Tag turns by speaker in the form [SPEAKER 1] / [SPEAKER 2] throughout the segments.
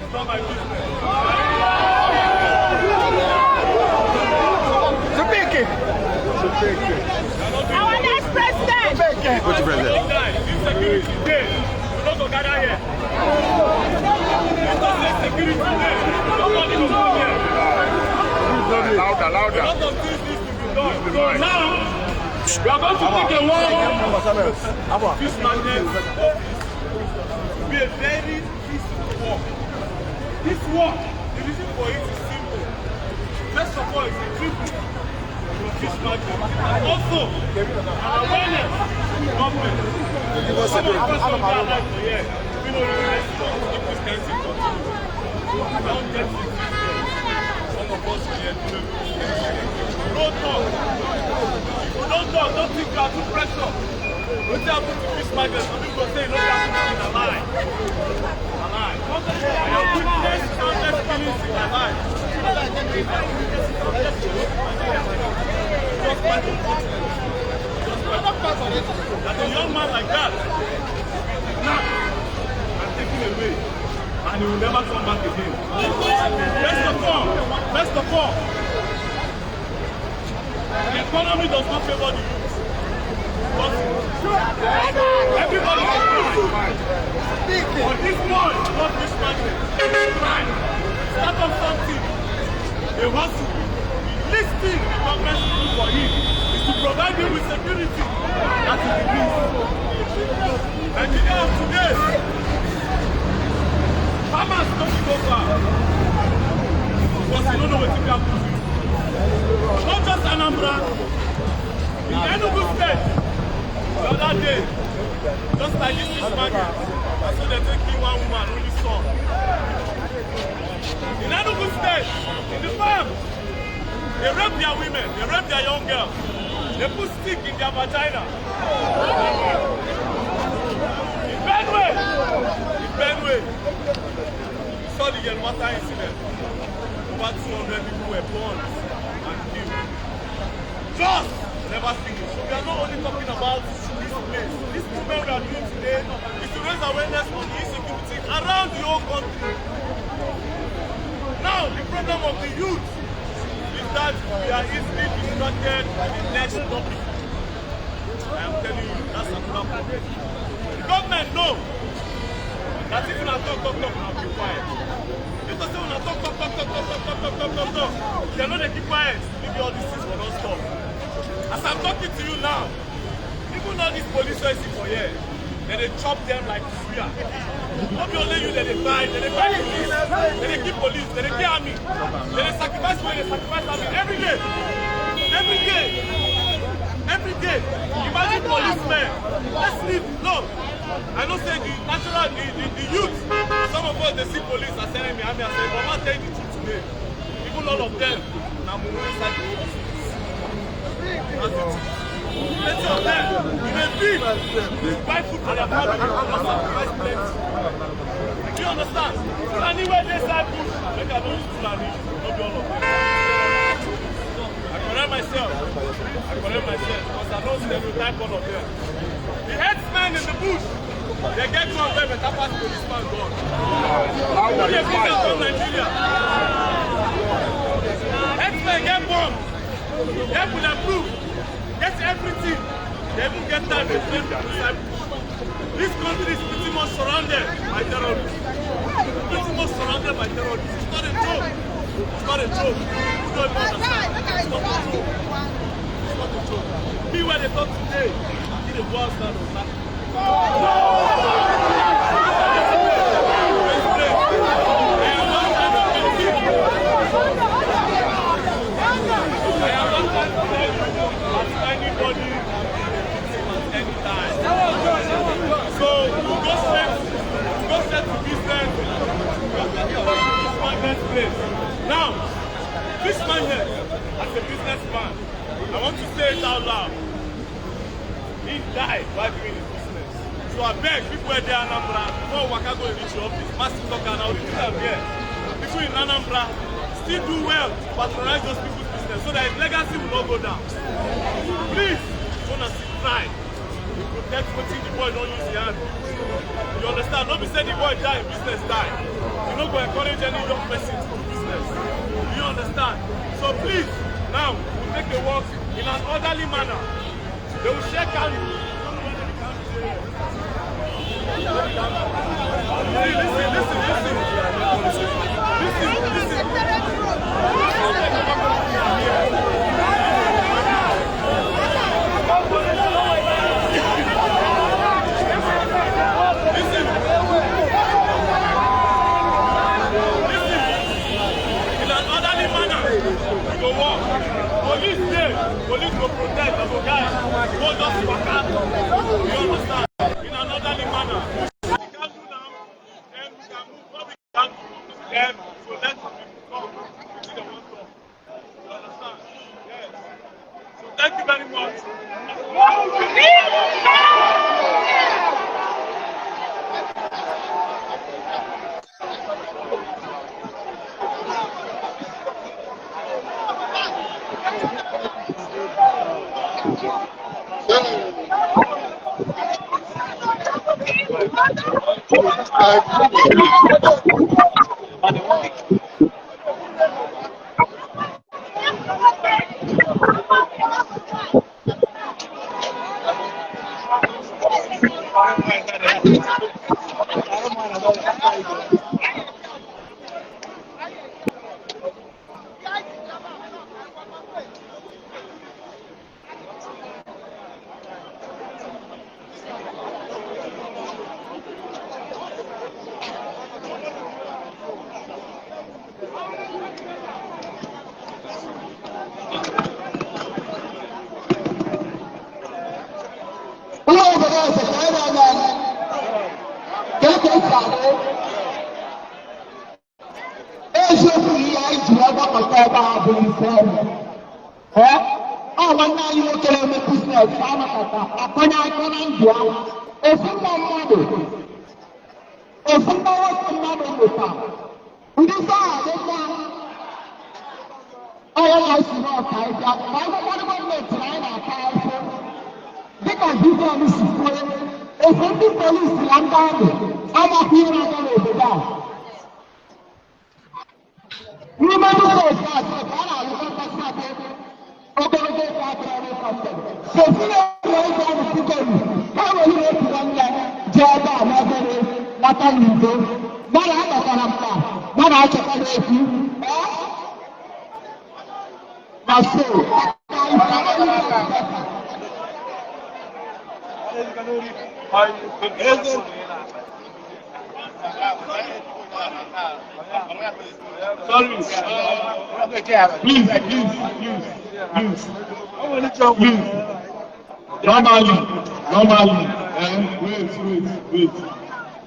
[SPEAKER 1] It's not my business.
[SPEAKER 2] Our next president.
[SPEAKER 3] Which president?
[SPEAKER 1] Insecurity day. We don't go gather here. Because there's security day. Nobody will come here.
[SPEAKER 3] Louder,
[SPEAKER 1] A
[SPEAKER 3] louder.
[SPEAKER 1] lot of things need to be done. So now, we are going to take a walk. This magnet will be a very peaceful walk. This walk, the reason for it is simple. First of all, it's a tribute to this magnet. And also, an awareness to the government. Some of us don't get like for here. We don't really respond if this kind of thing continues. We don't get it. Some of us here do. Don't talk. Don't talk. Don't think you are too pressure. What's happened to this magnet? Some people say no happened in a lie. A lie. Your goodness countless feelings in a lie. Just by the that a young man like that now and taken away and he will never come back again. First of all, the economy does not favor the youth. But everybody is fine. But this boy, not this magnet, fine. Start up something. A hustle. The least thing the government should do for him is to provide him with security. That is the least. And the day of today, farmers don't go far. Because you don't know what to do. Not just Anambra. In Enugu State, the other day, just like this market, I saw they taking one woman, only son. In Enugu State, in the farm, they rape their women, they rape their young girls, they put stick in their vagina. In Benue, you saw the Yelmata incident. Over 200 people were born and killed. Just never finish. We are not only talking about this place. This movement we are doing today is to raise awareness on the insecurity around the whole country. Now, the problem of the youth is that we are easily distracted by the next topic. I am telling you, that's another problem. The government knows that if you talk, now be quiet. If you say when I talk, they know they keep quiet. Maybe all these things will not stop. As I'm talking to you now, even all these police are for here, then they chop them like suya. Not only you, then they buy police, then they keep police, then they keep army, then they sacrifice money, they sacrifice army every day. Imagine policemen. Let's leave. No. I don't say the natural, the youth. Some of us they see police are sending me army and say, but I'm telling the truth today. Even all of them, now move inside the office. That's the truth. Plenty of them, in a big, buy food for their family, sacrifice plenty. Do you understand? Anywhere they side bush, make I don't use Fulani, not be all of them. I correct myself, because I don't stereotype all of them. The headsmen in the bush, they get one of them and that pass policeman gone. Who they put them from Nigeria? Headsmen get bombed, they bulletproof, get everything. They even get time to play the inside bush. This country is pretty much surrounded by terrorists. Pretty much surrounded by terrorists. It's not a joke. It's not a joke. You don't even understand. It's not a joke. It's not a joke. Me where they talk today, I think the world stand on that. I am not trying to tell you that anybody at any time. So you go straight to business. This magnet place. Now, this magnet, as a businessman, I want to say it out loud. He died while doing his business. So I beg people where they are in Anambra, before Awka go reach your office, massive talk and all the people are here. People in Anambra still do well to patronize those people's business so that his legacy will not go down. Please, don't sit try. Protect what the boy don't use the hand. You understand? Don't be saying the boy die, business die. You know, to encourage any young person to business. Do you understand? So please, now we'll take the work in an orderly manner. They will shake hands. Police will protect the guys. Don't just walk out. You understand? In an orderly manner. We can do now, and we can move what we can do them to let some people come. We see the one talk. You understand? Yes. So thank you very much.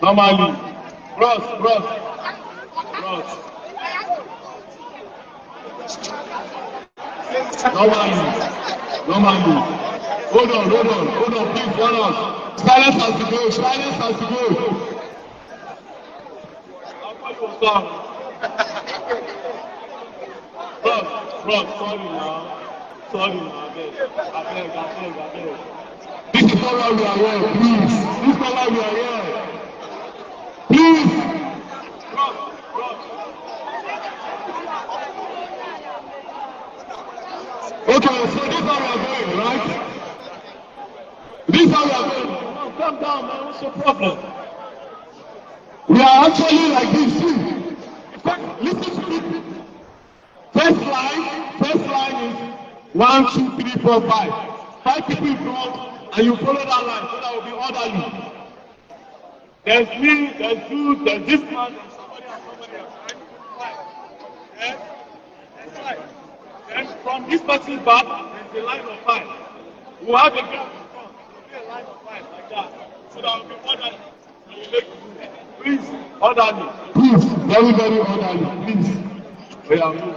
[SPEAKER 1] Normally. Bros. Normally. Hold on, please, hold on. Silence has to go. Sorry now, I beg. This is not why we are here, please. This is not why we are here. Please. Okay, so this is how we are going, right? This is how we are going. Calm down, man. What's your problem? We are actually like this, see. Listen to me. First line is 1, 2, 3, 4, 5. 5 people in front, and you follow that line, so that will be orderly. There's me, there's you, there's this man, there's somebody else, right? Yes? Then from this person's back, there's a line of 5. We'll have a gap in front. There'll be a line of 5 like that. So that will be orderly. And you make it. Please, orderly. Please, very, very orderly. Please. We are moving.